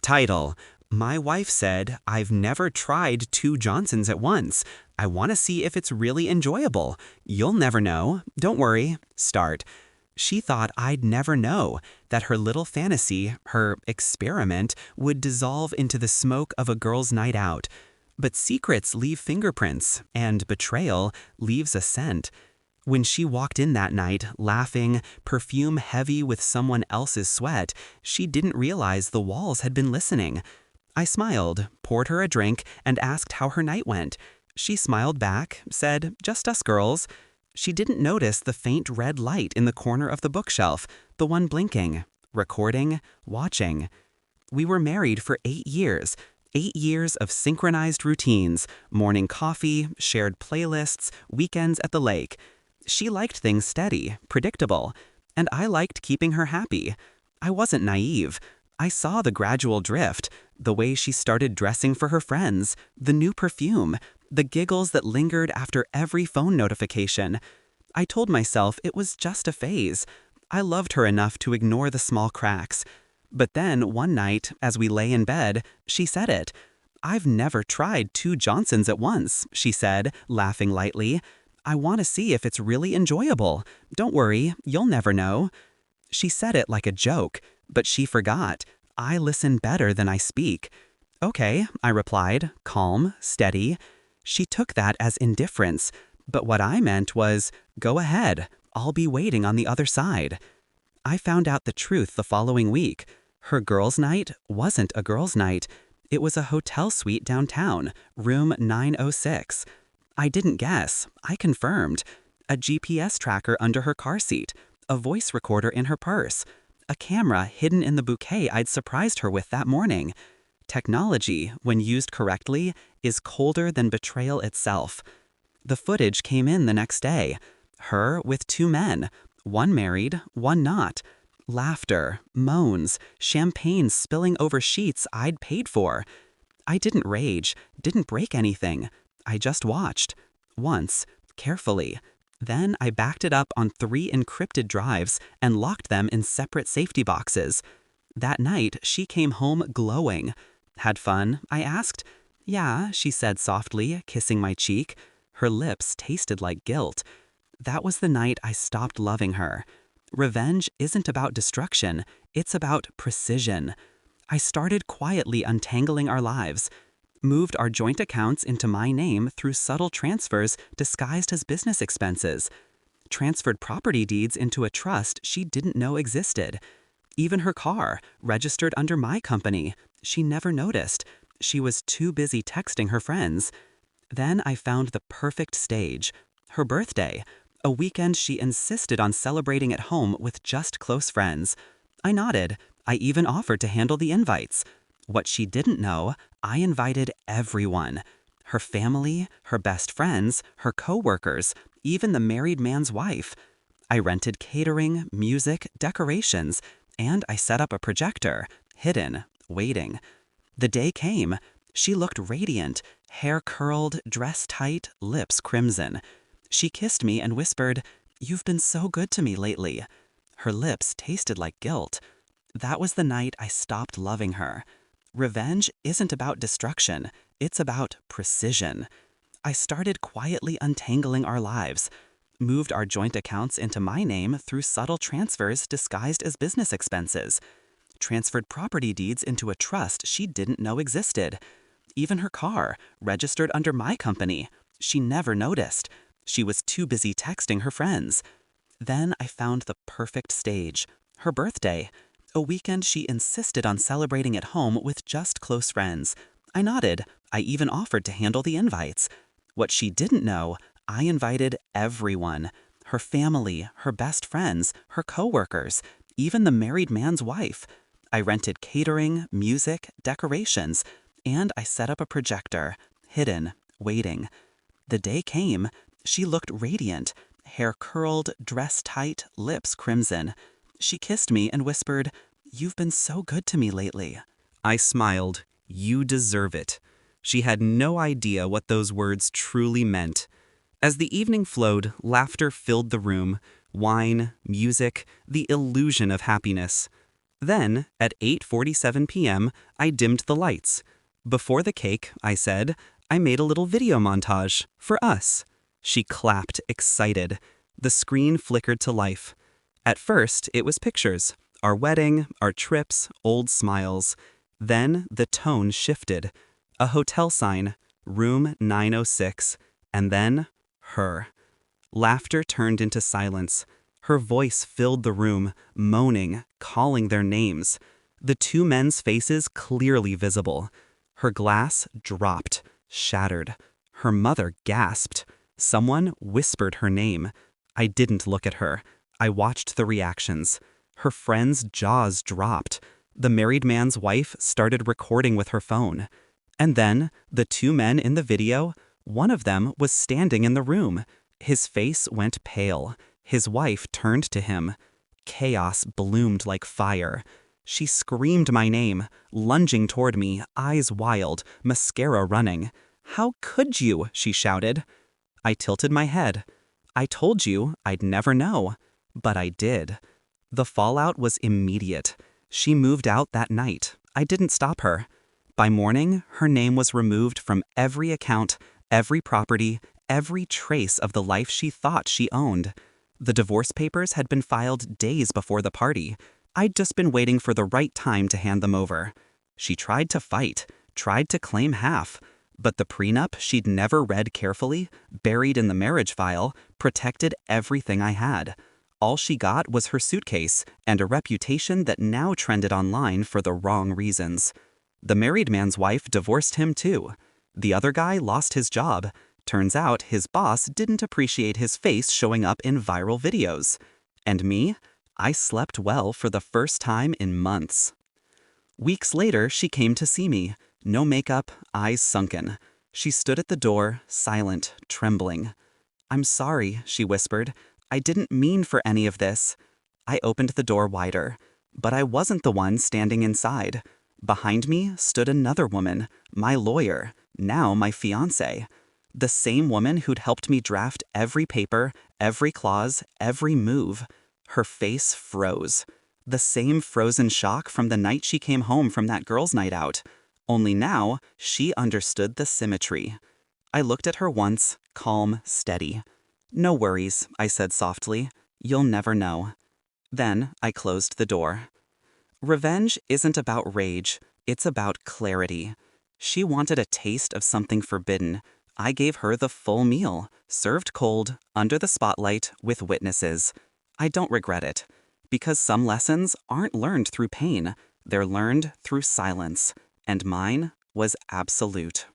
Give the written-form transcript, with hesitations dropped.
Title: My wife said, I've never tried two Johnsons at once. I want to see if it's really enjoyable. You'll never know. Don't worry. Start. She thought I'd never know, that her little fantasy, her experiment, would dissolve into the smoke of a girl's night out. But secrets leave fingerprints, and betrayal leaves a scent. When she walked in that night, laughing, perfume heavy with someone else's sweat, she didn't realize the walls had been listening. I smiled, poured her a drink, and asked how her night went. She smiled back, said, "Just us girls." She didn't notice the faint red light in the corner of the bookshelf, the one blinking, recording, watching. We were married for 8 years. 8 years of synchronized routines, morning coffee, shared playlists, weekends at the lake. She liked things steady, predictable, and I liked keeping her happy. I wasn't naive. I saw the gradual drift, the way she started dressing for her friends, the new perfume, the giggles that lingered after every phone notification. I told myself it was just a phase. I loved her enough to ignore the small cracks. But then, one night, as we lay in bed, she said it. "I've never tried two Johnsons at once," she said, laughing lightly. "I want to see if it's really enjoyable. Don't worry, you'll never know." She said it like a joke, but she forgot. I listen better than I speak. "Okay," I replied, calm, steady. She took that as indifference, but what I meant was, "Go ahead, I'll be waiting on the other side." I found out the truth the following week. Her girls' night wasn't a girls' night. It was a hotel suite downtown, room 906. I didn't guess, I confirmed. A GPS tracker under her car seat, a voice recorder in her purse, a camera hidden in the bouquet I'd surprised her with that morning. Technology, when used correctly, is colder than betrayal itself. The footage came in the next day. Her with 2 men, one married, one not. Laughter, moans, champagne spilling over sheets I'd paid for. I didn't rage, didn't break anything. I just watched. Once, carefully. Then I backed it up on 3 encrypted drives and locked them in separate safety boxes. That night, she came home glowing. "Had fun?" I asked. "Yeah," she said softly, kissing my cheek. Her lips tasted like guilt. That was the night I stopped loving her. Revenge isn't about destruction, it's about precision. I started quietly untangling our lives. Moved our joint accounts into my name through subtle transfers disguised as business expenses. Transferred property deeds into a trust she didn't know existed. Even her car, registered under my company, she never noticed. She was too busy texting her friends. Then I found the perfect stage. Her birthday. A weekend she insisted on celebrating at home with just close friends. I nodded. I even offered to handle the invites. What she didn't know, I invited everyone. Her family, her best friends, her coworkers, even the married man's wife. I rented catering, music, decorations, and I set up a projector, hidden, waiting. The day came. She looked radiant, hair curled, dress tight, lips crimson. She kissed me and whispered, "You've been so good to me lately." Her lips tasted like guilt. That was the night I stopped loving her. Revenge isn't about destruction, it's about precision. I started quietly untangling our lives. Moved our joint accounts into my name through subtle transfers disguised as business expenses. Transferred property deeds into a trust she didn't know existed. Even her car, registered under my company, she never noticed. She was too busy texting her friends. Then I found the perfect stage. Her birthday. A weekend she insisted on celebrating at home with just close friends. I nodded. I even offered to handle the invites. What she didn't know, I invited everyone. Her family, her best friends, her coworkers, even the married man's wife. I rented catering, music, decorations, and I set up a projector, hidden, waiting. The day came. She looked radiant, hair curled, dress tight, lips crimson. She kissed me and whispered, "You've been so good to me lately." I smiled. "You deserve it." She had no idea what those words truly meant. As the evening flowed, laughter filled the room. Wine, music, the illusion of happiness. Then, at 8:47 p.m., I dimmed the lights. Before the cake, I said, I made a little video montage for us. She clapped, excited. The screen flickered to life. At first, it was pictures. Our wedding, our trips, old smiles. Then the tone shifted. A hotel sign, room 906, and then her. Laughter turned into silence. Her voice filled the room, moaning, calling their names. The two men's faces clearly visible. Her glass dropped, shattered. Her mother gasped. Someone whispered her name. I didn't look at her. I watched the reactions. Her friend's jaws dropped. The married man's wife started recording with her phone. And then, the two men in the video, one of them was standing in the room. His face went pale. His wife turned to him. Chaos bloomed like fire. She screamed my name, lunging toward me, eyes wild, mascara running. "How could you?" she shouted. I tilted my head. I told you I'd never know. But I did. The fallout was immediate. She moved out that night. I didn't stop her. By morning, her name was removed from every account, every property, every trace of the life she thought she owned. The divorce papers had been filed days before the party. I'd just been waiting for the right time to hand them over. She tried to fight, tried to claim half. But the prenup she'd never read carefully, buried in the marriage file, protected everything I had. All she got was her suitcase and a reputation that now trended online for the wrong reasons. The married man's wife divorced him too. The other guy lost his job. Turns out his boss didn't appreciate his face showing up in viral videos. And me? I slept well for the first time in months. Weeks later, she came to see me. No makeup, eyes sunken. She stood at the door, silent, trembling. "I'm sorry," she whispered. "I didn't mean for any of this." I opened the door wider. But I wasn't the one standing inside. Behind me stood another woman, my lawyer, now my fiancé. The same woman who'd helped me draft every paper, every clause, every move. Her face froze. The same frozen shock from the night she came home from that girls' night out. Only now, she understood the symmetry. I looked at her once, calm, steady. "No worries," I said softly. "You'll never know." Then I closed the door. Revenge isn't about rage, it's about clarity. She wanted a taste of something forbidden. I gave her the full meal, served cold, under the spotlight, with witnesses. I don't regret it, because some lessons aren't learned through pain, they're learned through silence. And mine was absolute.